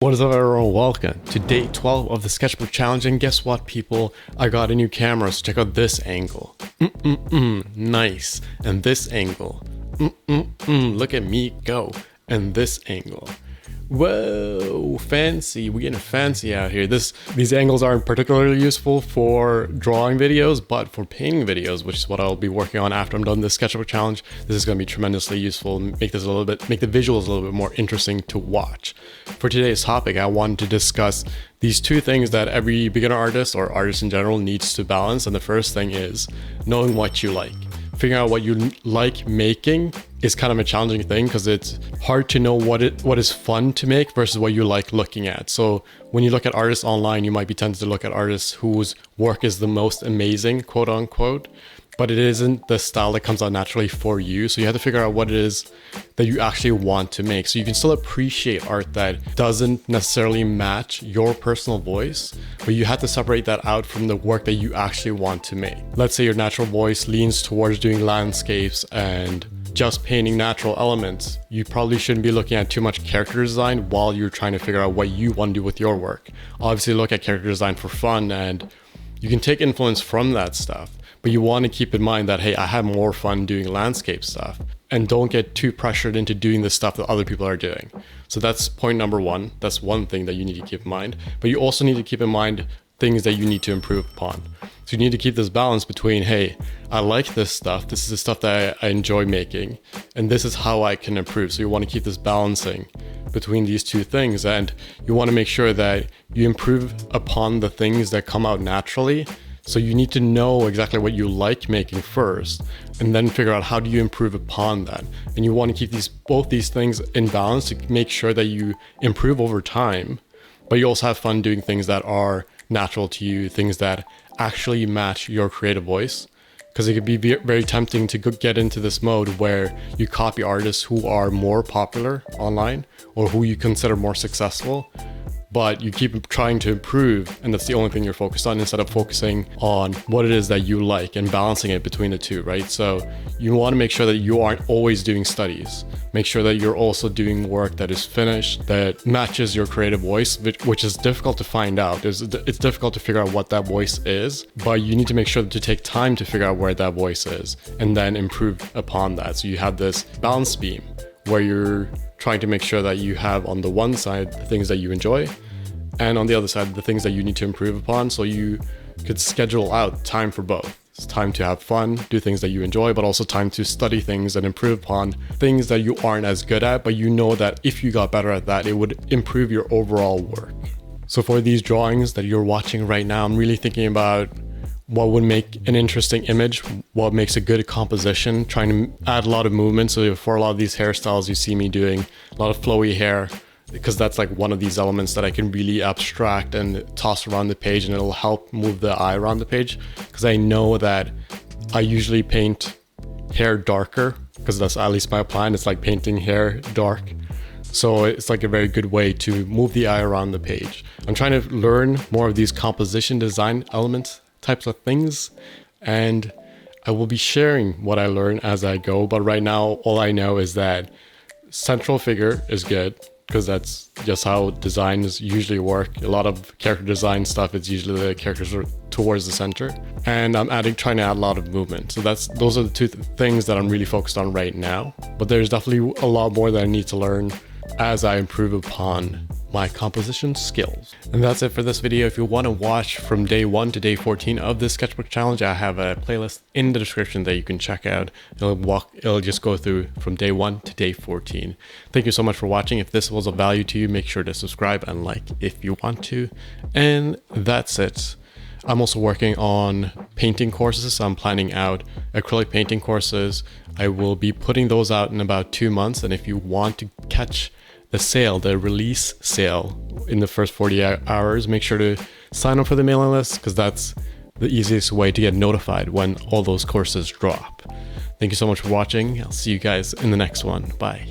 What is up, everyone? Welcome to day 12 of the Sketchbook Challenge, and guess what, people? I got a new camera, so check out this angle. Nice. And this angle. Look at me go. And this angle. Whoa, fancy. We're getting fancy out here. These angles aren't particularly useful for drawing videos, but for painting videos, which is what I'll be working on after I'm done this Sketchbook Challenge, this is going to be tremendously useful. Make the visuals a little bit more interesting to watch. For today's topic, I wanted to discuss these two things that every beginner artist or artist in general needs to balance. And the first thing is knowing what you like. Figuring out what you like making is kind of a challenging thing because it's hard to know what is fun to make versus what you like looking at. So when you look at artists online, you might be tempted to look at artists whose work is the most amazing, quote unquote, but it isn't the style that comes out naturally for you. So you have to figure out what it is that you actually want to make. So you can still appreciate art that doesn't necessarily match your personal voice, but you have to separate that out from the work that you actually want to make. Let's say your natural voice leans towards doing landscapes and just painting natural elements. You probably shouldn't be looking at too much character design while you're trying to figure out what you want to do with your work. Obviously look at character design for fun, and you can take influence from that stuff. But you want to keep in mind that, hey, I have more fun doing landscape stuff, and don't get too pressured into doing the stuff that other people are doing. So that's point number one. That's one thing that you need to keep in mind. But you also need to keep in mind things that you need to improve upon. So you need to keep this balance between, hey, I like this stuff. This is the stuff that I enjoy making, and this is how I can improve. So you want to keep this balancing between these two things, and you want to make sure that you improve upon the things that come out naturally. So you need to know exactly what you like making first, and then figure out how do you improve upon that. And you want to keep both these things in balance to make sure that you improve over time, but you also have fun doing things that are natural to you, things that actually match your creative voice. Because it could be very tempting to get into this mode where you copy artists who are more popular online or who you consider more successful, but you keep trying to improve, and that's the only thing you're focused on instead of focusing on what it is that you like and balancing it between the two, right? So you want to make sure that you aren't always doing studies. Make sure that you're also doing work that is finished, that matches your creative voice, which is difficult to find out. It's difficult to figure out what that voice is, but you need to make sure to take time to figure out where that voice is and then improve upon that. So you have this balance beam where you're trying to make sure that you have on the one side the things that you enjoy, and on the other side the things that you need to improve upon. So you could schedule out time for both. It's time to have fun, do things that you enjoy, but also time to study things and improve upon things that you aren't as good at, but you know that if you got better at that, it would improve your overall work. So for these drawings that you're watching right now, I'm really thinking about what would make an interesting image, what makes a good composition, trying to add a lot of movement. So for a lot of these hairstyles, you see me doing a lot of flowy hair, because that's like one of these elements that I can really abstract and toss around the page, and it'll help move the eye around the page. Because I know that I usually paint hair darker, because that's at least my plan. It's like painting hair dark. So it's like a very good way to move the eye around the page. I'm trying to learn more of these composition design elements types of things, and I will be sharing what I learn as I go. But right now, all I know is that central figure is good, because that's just how designs usually work. A lot of character design stuff, it's usually the characters are towards the center, and I'm trying to add a lot of movement. So those are the two things that I'm really focused on right now. But there's definitely a lot more that I need to learn as I improve upon my composition skills. And that's it for this video. If you want to watch from day 1 to day 14 of this Sketchbook Challenge, I have a playlist in the description that you can check out. It'll just go through from day 1 to day 14. Thank you so much for watching. If this was of value to you, make sure to subscribe and like if you want to. And that's it. I'm also working on painting courses. So I'm planning out acrylic painting courses. I will be putting those out in about 2 months. And if you want to catch the release sale in the first 48 hours, make sure to sign up for the mailing list, because that's the easiest way to get notified when all those courses drop. Thank you so much for watching. I'll see you guys in the next one. Bye.